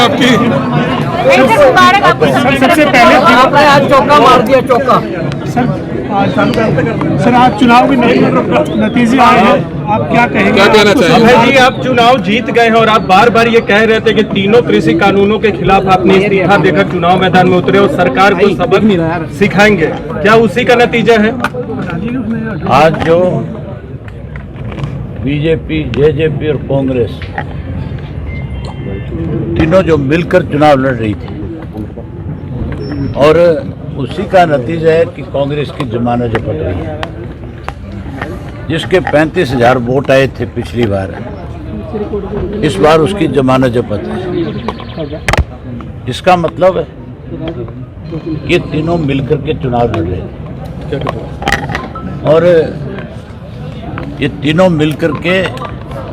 आपकी। सबसे पहले आपने आज चौका मार दिया, चौका। सर आज चुनाव के नतीजे आए हैं, आप क्या कहेंगे? क्या कहना चाहिए? अभय जी, आप चुनाव जीत गए हैं और आप बार बार ये कह रहे थे कि तीनों कृषि कानूनों के खिलाफ आपने इस्तीफा देकर चुनाव मैदान में उतरे और सरकार को सबक सिखाएंगे, क्या उसी का नतीजा है? आज जो बीजेपी, जेजेपी और कांग्रेस तीनों जो मिलकर चुनाव लड़ रही थी और उसी का नतीजा है कि कांग्रेस की जमानत जो पड़ रही है, जिसके 35,000 वोट आए थे पिछली बार, इस बार उसकी जमानत जब्त है। इसका मतलब है कि तीनों मिलकर के चुनाव लड़ रहे थे और ये तीनों मिलकर के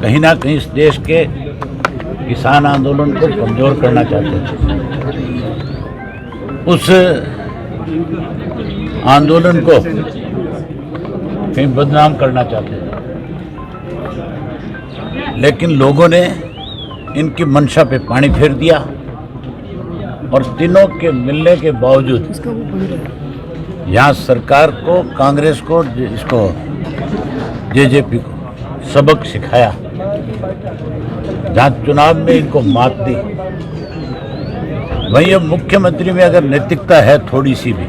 कहीं ना कहीं इस देश के किसान आंदोलन को कमजोर करना चाहते थे। उस आंदोलन को कहीं बदनाम करना चाहते थे, लेकिन लोगों ने इनकी मंशा पे पानी फेर दिया और तीनों के मिलने के बावजूद यहाँ सरकार को, कांग्रेस को, इसको जेजेपी को सबक सिखाया। जहाँ चुनाव में इनको मात दी, वहीं अब मुख्यमंत्री में अगर नैतिकता है थोड़ी सी भी,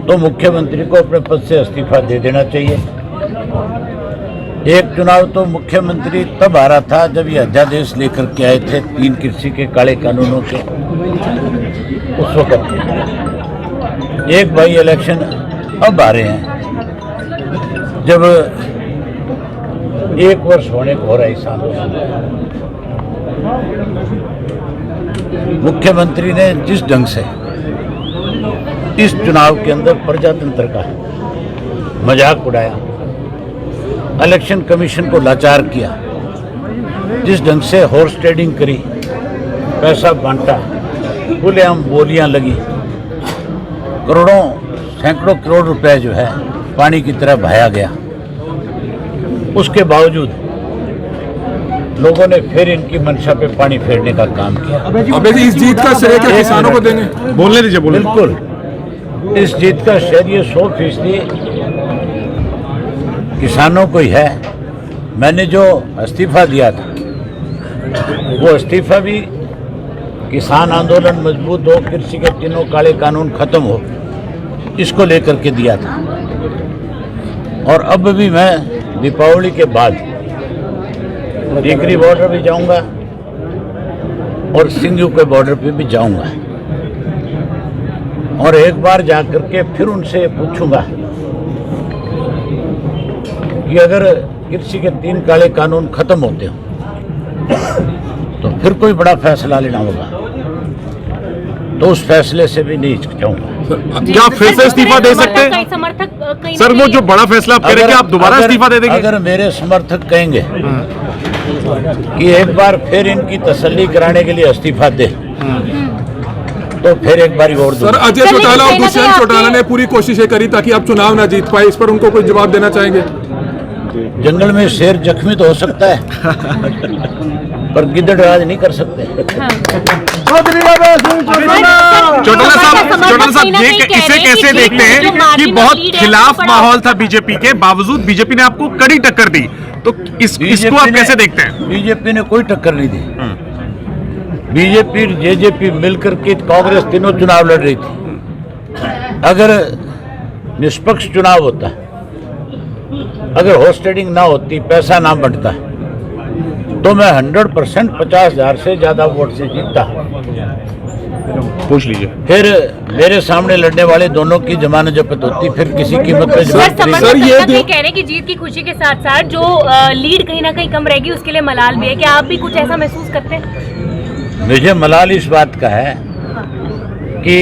तो मुख्यमंत्री को अपने पद से इस्तीफा दे देना चाहिए। एक चुनाव तो मुख्यमंत्री तब आ रहा था जब ये अध्यादेश लेकर के आए थे 3 कृषि के काले कानूनों के, उस वक्त। एक बाई इलेक्शन अब आ रहे हैं जब 1 वर्ष होने को हो रहा है इस आंदोलन। मुख्यमंत्री ने जिस ढंग से इस चुनाव के अंदर प्रजातंत्र का मजाक उड़ाया, इलेक्शन कमीशन को लाचार किया, जिस ढंग से हॉर्स ट्रेडिंग करी, पैसा बांटा, खुलेआम बोलियां लगी, करोड़ों, सैकड़ों करोड़ रुपए जो है पानी की तरह बहाया गया, उसके बावजूद लोगों ने फिर इनकी मंशा पे पानी फेरने का काम किया। अबे जी, इस जीत का श्रेय क्या किसानों को देंगे? बोलने दीजिए। बिल्कुल, इस जीत का श्रेय 100% किसानों को ही है। मैंने जो इस्तीफा दिया था, वो इस्तीफा भी किसान आंदोलन मजबूत हो, कृषि के तीनों काले कानून खत्म हो, इसको लेकर के दिया था। और अब भी मैं दीपावली के बाद टिकरी बॉर्डर भी जाऊंगा और सिंघू के बॉर्डर पे भी जाऊंगा और एक बार जाकर के फिर उनसे पूछूंगा कि अगर कृषि के 3 काले कानून खत्म होते हो तो फिर कोई बड़ा फैसला लेना होगा, तो उस फैसले से भी नहीं हिचकिचाऊंगा। क्या फिर से इस्तीफा दे सकते हैं? समर्थक सर, वो जो बड़ा फैसला आप करेंगे, आप दोबारा इस्तीफा दे देंगे? अगर मेरे समर्थक कहेंगे कि एक बार फिर इनकी तसल्ली कराने के लिए इस्तीफा दे, तो फिर एक बार और सर, अजय चौटाला और दुष्यंत चौटाला ने पूरी कोशिशें करी ताकि आप चुनाव ना जीत पाए, इस पर उनको कोई जवाब देना चाहेंगे? जंगल में शेर जख्मी तो हो सकता है पर गिद्दड़ राज नहीं कर सकते। चौटाला साहब, ये इसे कैसे देखते हैं कि बहुत खिलाफ माहौल था बीजेपी के बावजूद बीजेपी ने आपको कड़ी टक्कर दी, तो इसको आप कैसे देखते हैं? बीजेपी ने कोई टक्कर नहीं दी। बीजेपी, जेजेपी मिलकर के कांग्रेस तीनों चुनाव लड़ रही थी। अगर निष्पक्ष चुनाव होता, अगर हॉर्स ट्रेडिंग ना होती, पैसा ना बढ़ता, तो मैं 100% 50,000 से ज्यादा वोट से जीतता। पूछ लीजिए। फिर मेरे सामने लड़ने वाले दोनों की जमानत जब्त होती, फिर किसी कीमत पे जमानत सर, ये कह रहे हैं कि जीत की खुशी के साथ साथ जो लीड कहीं ना कहीं कम रहेगी, उसके लिए मलाल भी है। क्या आप भी कुछ ऐसा महसूस करते हैं? मुझे मलाल इस बात का है कि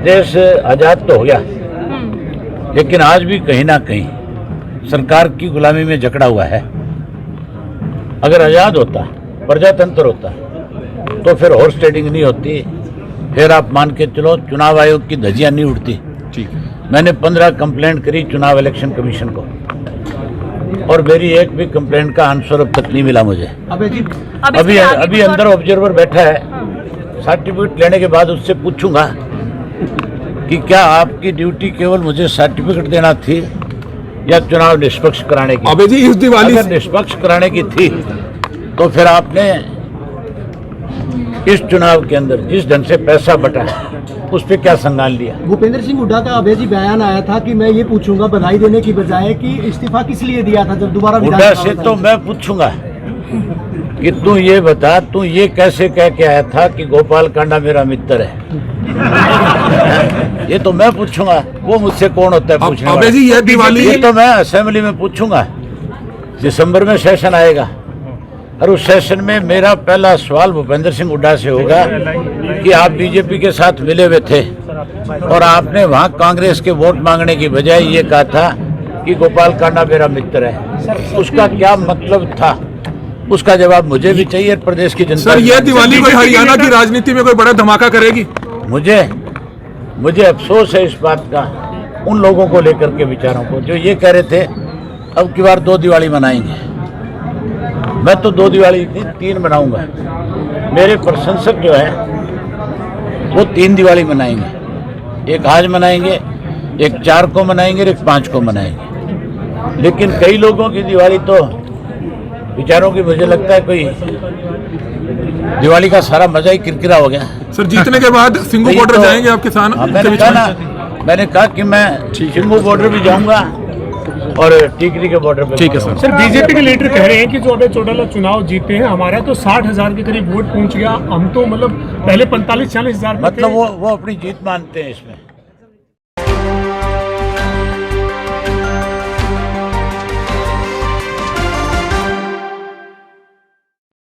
देश आजाद तो हो गया, लेकिन आज भी कहीं ना कहीं सरकार की गुलामी में जकड़ा हुआ है। अगर आजाद होता, प्रजातंत्र होता, तो फिर हॉर्स ट्रेडिंग नहीं होती, फिर आप मान के चलो चुनाव आयोग की धज्जियां नहीं उड़ती। ठीक है। मैंने 15 कंप्लेंट करी चुनाव इलेक्शन कमीशन को और मेरी एक भी कंप्लेंट का आंसर अब तक नहीं मिला मुझे। अभी अंदर ऑब्जर्वर बैठा है, सर्टिफिकेट लेने के बाद उससे पूछूंगा कि क्या आपकी ड्यूटी केवल मुझे सर्टिफिकेट देना थी या चुनाव निष्पक्ष कराने की। अबे जी इस दिवाली अगर निष्पक्ष कराने की थी तो फिर आपने इस चुनाव के अंदर जिस ढंग से पैसा बटा उस पे क्या संज्ञान लिया। भूपेंद्र सिंह हुड्डा का अभय जी बयान आया था कि मैं ये पूछूंगा बधाई देने की बजाय कि इस्तीफा किस लिए दिया था जब दोबारा हुड्डा से तो मैं पूछूंगा कि तू ये बता, तू ये कैसे कह के आया था कि गोपाल कांडा मेरा मित्र है। ये तो मैं पूछूंगा, वो मुझसे कौन होता है पूछने वाला? अबे जी ये दिवाली ये तो मैं असेंबली में पूछूंगा। दिसंबर में सेशन आएगा और उस सेशन में मेरा पहला सवाल भूपेंद्र सिंह हुड्डा से होगा कि आप बीजेपी के साथ मिले हुए थे और आपने वहां कांग्रेस के वोट मांगने की बजाय ये कहा था कि गोपाल कांडा मेरा मित्र है। उसका क्या मतलब था, उसका जवाब मुझे भी चाहिए, प्रदेश की जनता। सर ये दिवाली कोई हरियाणा की राजनीति में कोई बड़ा धमाका करेगी? मुझे अफसोस है इस बात का, उन लोगों को लेकर के विचारों को जो ये कह रहे थे अब की बार 2 दिवाली मनाएंगे। मैं तो 2 दिवाली नहीं 3 मनाऊंगा। मेरे प्रशंसक जो है वो 3 दिवाली मनाएंगे, एक आज मनाएंगे, एक 4 को मनाएंगे, एक 5 को मनाएंगे। लेकिन कई लोगों की दिवाली तो विचारों की मुझे लगता है कोई दिवाली का सारा मजा ही किरकिरा हो गया। सर जीतने के बाद सिंगू बॉर्डर जाएंगे आप किसान? मैंने कहा कि मैं सिंगू बॉर्डर भी जाऊंगा और टीकरी के बॉर्डर पे। ठीक है सर। सर बीजेपी के लीडर कह रहे हैं कि जो अभय चौटाला चुनाव जीते हैं, हमारा तो 60,000 के करीब वोट पहुंच गया, हम तो मतलब पहले 45-40 हजार मतलब वो अपनी जीत मानते हैं इसमें।